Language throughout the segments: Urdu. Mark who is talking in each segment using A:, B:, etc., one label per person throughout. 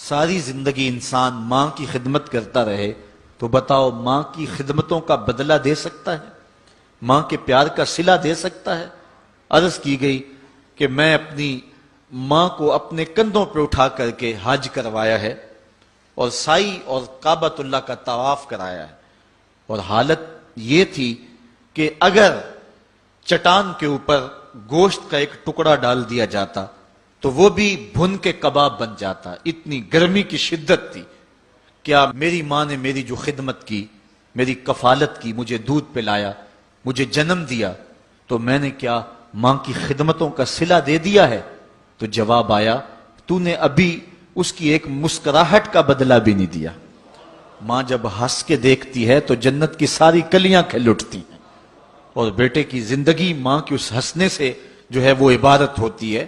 A: ساری زندگی انسان ماں کی خدمت کرتا رہے تو بتاؤ ماں کی خدمتوں کا بدلہ دے سکتا ہے؟ ماں کے پیار کا صلہ دے سکتا ہے؟ عرض کی گئی کہ میں اپنی ماں کو اپنے کندھوں پہ اٹھا کر کے حج کروایا ہے اور سائی اور کعبۃ اللہ کا طواف کرایا ہے، اور حالت یہ تھی کہ اگر چٹان کے اوپر گوشت کا ایک ٹکڑا ڈال دیا جاتا تو وہ بھی بھن کے کباب بن جاتا، اتنی گرمی کی شدت تھی۔ کیا میری ماں نے میری جو خدمت کی، میری کفالت کی، مجھے دودھ پلایا، مجھے جنم دیا، تو میں نے کیا ماں کی خدمتوں کا صلہ دے دیا ہے؟ تو جواب آیا، تو نے ابھی اس کی ایک مسکراہٹ کا بدلہ بھی نہیں دیا۔ ماں جب ہنس کے دیکھتی ہے تو جنت کی ساری کلیاں کھل اٹھتی ہیں، اور بیٹے کی زندگی ماں کے اس ہنسنے سے جو ہے وہ عبادت ہوتی ہے۔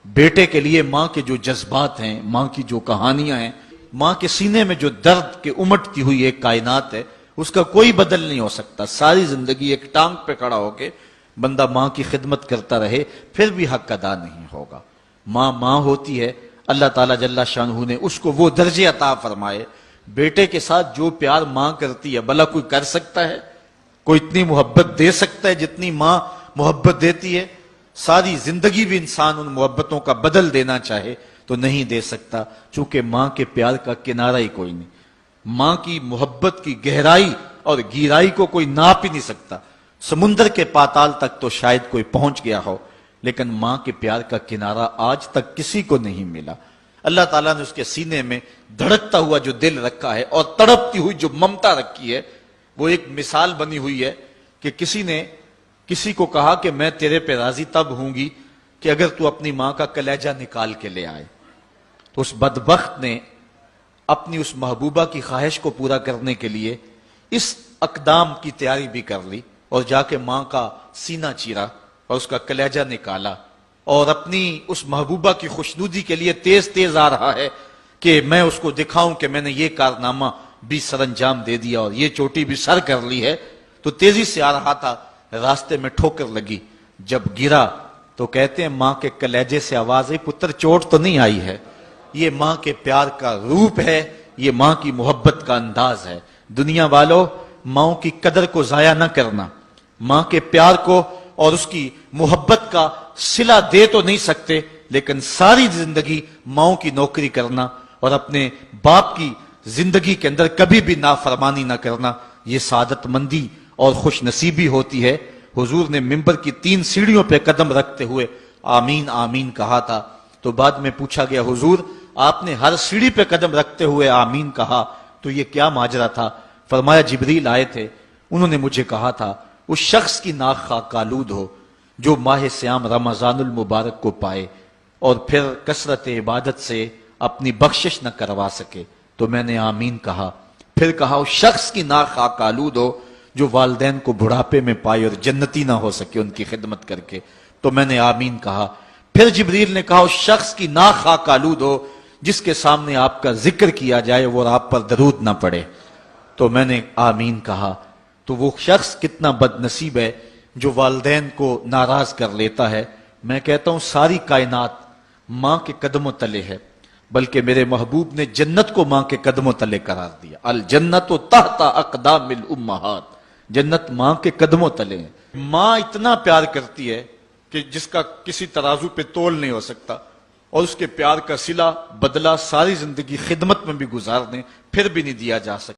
A: بیٹے کے لیے ماں کے جو جذبات ہیں، ماں کی جو کہانیاں ہیں، ماں کے سینے میں جو درد کے امٹتی ہوئی ایک کائنات ہے، اس کا کوئی بدل نہیں ہو سکتا۔ ساری زندگی ایک ٹانگ پہ کھڑا ہو کے بندہ ماں کی خدمت کرتا رہے پھر بھی حق ادا نہیں ہوگا۔ ماں ماں ہوتی ہے، اللہ تعالیٰ جل شانہ نے اس کو وہ درجے عطا فرمائے۔ بیٹے کے ساتھ جو پیار ماں کرتی ہے بھلا کوئی کر سکتا ہے؟ کوئی اتنی محبت دے سکتا ہے جتنی ماں محبت دیتی ہے؟ ساری زندگی بھی انسان ان محبتوں کا بدل دینا چاہے تو نہیں دے سکتا، چونکہ ماں کے پیار کا کنارہ ہی کوئی نہیں۔ ماں کی محبت کی گہرائی اور گہرائی کو کوئی ناپ ہی نہیں سکتا۔ سمندر کے پاتال تک تو شاید کوئی پہنچ گیا ہو، لیکن ماں کے پیار کا کنارہ آج تک کسی کو نہیں ملا۔ اللہ تعالیٰ نے اس کے سینے میں دھڑکتا ہوا جو دل رکھا ہے اور تڑپتی ہوئی جو ممتا رکھی ہے، وہ ایک مثال بنی ہوئی ہے کہ کسی نے کسی کو کہا کہ میں تیرے پہ راضی تب ہوں گی کہ اگر تو اپنی ماں کا کلیجہ نکال کے لے آئے۔ تو اس بدبخت نے اپنی اس محبوبہ کی خواہش کو پورا کرنے کے لیے اس اقدام کی تیاری بھی کر لی، اور جا کے ماں کا سینہ چیرا اور اس کا کلیجہ نکالا، اور اپنی اس محبوبہ کی خوشنودی کے لیے تیز تیز آ رہا ہے کہ میں اس کو دکھاؤں کہ میں نے یہ کارنامہ بھی سر انجام دے دیا اور یہ چوٹی بھی سر کر لی ہے۔ تو تیزی سے آ رہا تھا، راستے میں ٹھوکر لگی، جب گرا تو کہتے ہیں ماں کے کلیجے سے آواز آئی، پتر چوٹ تو نہیں آئی ہے؟ یہ ماں کے پیار کا روپ ہے، یہ ماں کی محبت کا انداز ہے۔ دنیا والوں، ماں کی قدر کو ضائع نہ کرنا، ماں کے پیار کو اور اس کی محبت کا صلہ دے تو نہیں سکتے، لیکن ساری زندگی ماں کی نوکری کرنا اور اپنے باپ کی زندگی کے اندر کبھی بھی نافرمانی نہ کرنا، یہ سعادت مندی اور خوش نصیبی ہوتی ہے۔ حضور نے منبر کی 3 سیڑھیوں پہ قدم رکھتے ہوئے آمین آمین کہا تھا، تو بعد میں پوچھا گیا حضور آپ نے ہر سیڑھی پہ قدم رکھتے ہوئے آمین کہا، تو یہ کیا ماجرا تھا؟ فرمایا جبریل آئے تھے، انہوں نے مجھے کہا تھا اس شخص کی ناک خاک آلود ہو جو ماہ سیام رمضان المبارک کو پائے اور پھر کثرت عبادت سے اپنی بخشش نہ کروا سکے، تو میں نے آمین کہا۔ پھر کہا اس شخص کی ناک خاک آلود ہو جو والدین کو بڑھاپے میں پائے اور جنتی نہ ہو سکے ان کی خدمت کر کے، تو میں نے آمین کہا۔ پھر جبریل نے کہا اس شخص کی ناک خاک آلود ہو جس کے سامنے آپ کا ذکر کیا جائے وہ آپ پر درود نہ پڑے، تو میں نے آمین کہا۔ تو وہ شخص کتنا بد نصیب ہے جو والدین کو ناراض کر لیتا ہے۔ میں کہتا ہوں ساری کائنات ماں کے قدموں تلے ہے، بلکہ میرے محبوب نے جنت کو ماں کے قدموں تلے قرار دیا۔ الجنت تحت اقدام الامہات، جنت ماں کے قدموں تلے ہیں۔ ماں اتنا پیار کرتی ہے کہ جس کا کسی ترازو پہ تول نہیں ہو سکتا، اور اس کے پیار کا صلہ بدلہ ساری زندگی خدمت میں بھی گزار دیں پھر بھی نہیں دیا جا سکتا۔